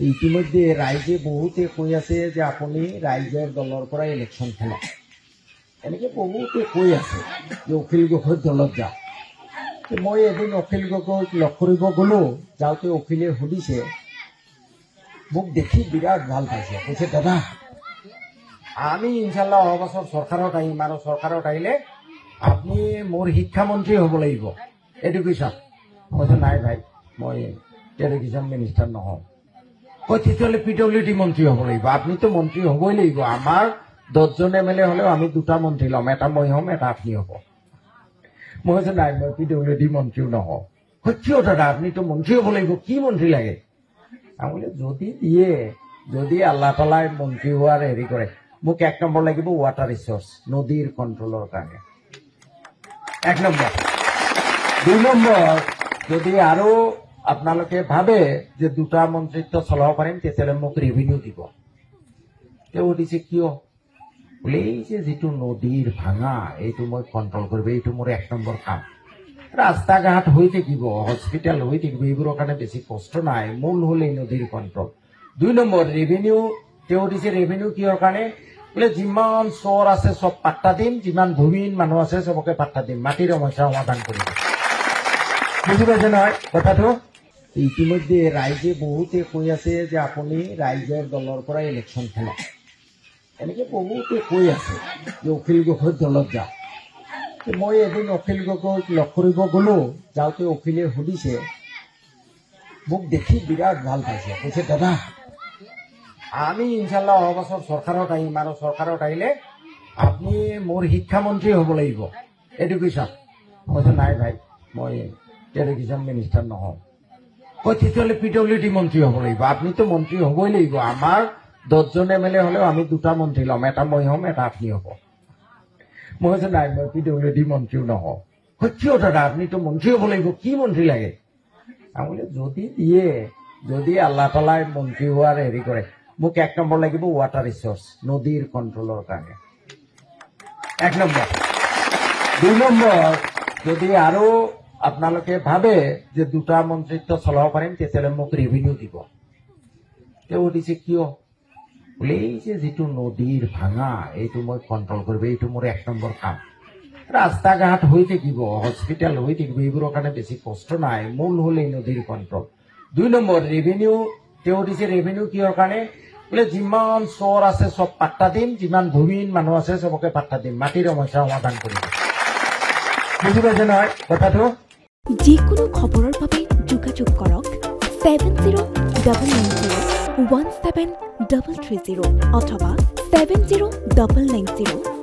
ইতিমধ্যে ৰাইজে বহুতে কৈ আছে যে আপুনি ৰাইজৰ দলৰ পৰা ইলেকশ্যন খেলক। এনেকৈ বহুতে কৈ আছে যে অখিল গগৈৰ দলত যাওক। মই এদিন অখিল গগৈক লগ কৰিব গ'লোঁ। যাওঁতে অখিলে সুধিছে, মোক দেখি বিৰাট ভাল পাইছে। কৈছে, দাদা আমি ইনশাল্লাহ অহা বছৰ চৰকাৰত আহিম, আৰু চৰকাৰত আহিলে আপুনি মোৰ শিক্ষামন্ত্ৰী হ'ব লাগিব, এডুকেশ্যন। কৈছে, নাই ভাই, মই এডুকেশ্যন মিনিষ্টাৰ নহওঁ। কৈ তেতিয়াহ'লে PWD মন্ত্ৰী হ'ব লাগিব। আপুনিতো মন্ত্ৰী হ'বই লাগিব। আমাৰ 10জন MLA হ'লেও আমি 2টা মন্ত্ৰী ল'ম, এটা মই হ'ম, এটা আপুনি হ'ব। মই কৈছোঁ, নাই, মই PWD মন্ত্ৰীও নহওঁ। কৈ কিয় দাদা, আপুনিতো মন্ত্ৰী হ'ব লাগিব, কি মন্ত্ৰী লাগে? আমি বোলে যদি দিয়ে, যদি আল্লাহ তালাই মন্ত্ৰী হোৱাৰ হেৰি কৰে, মোক 1 নম্বৰ লাগিব ৱাটাৰ ৰিচোৰ্চ, নদীৰ কণ্ট্ৰলৰ কাৰণে 1 নম্বৰ। 2 নম্বৰ, যদি আৰু আপোনালোকে ভাবে যে 2টা মন্ত্ৰিত্ব চলাব পাৰিম, তেতিয়াহ'লে মোক ৰেভিনিউ দিব। তেওঁ সুধিছে কিয়? বোলে এই যে যিটো নদীৰ ভাঙা, এইটো মই কণ্ট্ৰল কৰিব, এইটো মোৰ 1 নম্বৰ কাম। ৰাস্তা ঘাট হৈ থাকিব, হস্পিটেল হৈ থাকিব, এইবোৰৰ কাৰণে বেছি কষ্ট নাই, মূল হ'ল এই নদীৰ কণ্ট্ৰল। 2 number, revenue. তেওঁ দিছে ৰেভিনিউ কিহৰ কাৰণে? বোলে যিমান চোৰ আছে চব পাত্তা দিম, যিমান ভূমিহীন মানুহ আছে চবকে পাত্তা দিম, মাটিৰ সমস্যা সমাধান কৰিম। বুজি পাইছে নহয় কথাটো? ইতিমধ্যে ৰাইজে বহুতে কৈ আছে যে আপুনি ৰাইজৰ দলৰ পৰা ইলেকশ্যন খেলক। এনেকৈ বহুতে কৈ আছে যে অখিল গগৈৰ দলত যাওক। মই এদিন অখিল গগৈক লগ কৰিব গ'লোঁ। যাওঁতে অখিলে সুধিছে, মোক দেখি বিৰাট ভাল পাইছে। কৈছে, দাদা আমি ইনশাল্লাহ অহা বছৰ চৰকাৰত আহিম, আৰু চৰকাৰত আহিলে আপুনি মোৰ শিক্ষামন্ত্ৰী হ'ব লাগিব, এডুকেশ্যন। কৈছে, নাই ভাই, মই এডুকেশ্যন মিনিষ্টাৰ নহওঁ। কৈ তেতিয়াহ'লে PWD মন্ত্ৰী হ'ব লাগিব। আপুনিতো মন্ত্ৰী হ'বই লাগিব। আমাৰ 10জন MLA হ'লেও আমি 2টা মন্ত্ৰী ল'ম, এটা মই হ'ম, এটা আপুনি হ'ব। মই কৈছোঁ, নাই, মই PWD মন্ত্ৰীও নহওঁ। কৈ কিয় দাদা, আপুনিতো মন্ত্ৰী হ'ব লাগিব, কি মন্ত্ৰী লাগে? আমি বোলে যদি দিয়ে, যদি আল্লাহ তালাই মন্ত্ৰী হোৱাৰ হেৰি কৰে, মোক 1 নম্বৰ লাগিব ৱাটাৰ ৰিচোৰ্চ, নদীৰ কণ্ট্ৰলৰ কাৰণে 1 নম্বৰ। 2 নম্বৰ, যদি আৰু আপোনালোকে ভাবে যে 2টা মন্ত্ৰিত্ব চলাব পাৰিম, তেতিয়াহ'লে মোক ৰেভিনিউ দিব। তেওঁ সুধিছে কিয়? বোলে এই যে যিটো নদীৰ ভাঙা, এইটো মই কণ্ট্ৰল কৰিব, এইটো মোৰ 1 নম্বৰ কাম। ৰাস্তা ঘাট হৈ থাকিব, হস্পিটেল হৈ থাকিব, এইবোৰৰ কাৰণে বেছি কষ্ট নাই, মূল হ'ল এই নদীৰ কণ্ট্ৰল। 2 number, revenue. তেওঁ দিছে ৰেভিনিউ কিহৰ কাৰণে? বোলে যিমান চোৰ আছে চব পাত্তা দিম, যিমান ভূমিহীন মানুহ আছে চবকে পাত্তা দিম, মাটিৰ সমস্যা সমাধান কৰিম। বুজি পাইছে নহয় কথাটো? যিকোনো খবৰৰ বাবে যোগাযোগ কৰক 7099017330 অথবা 709901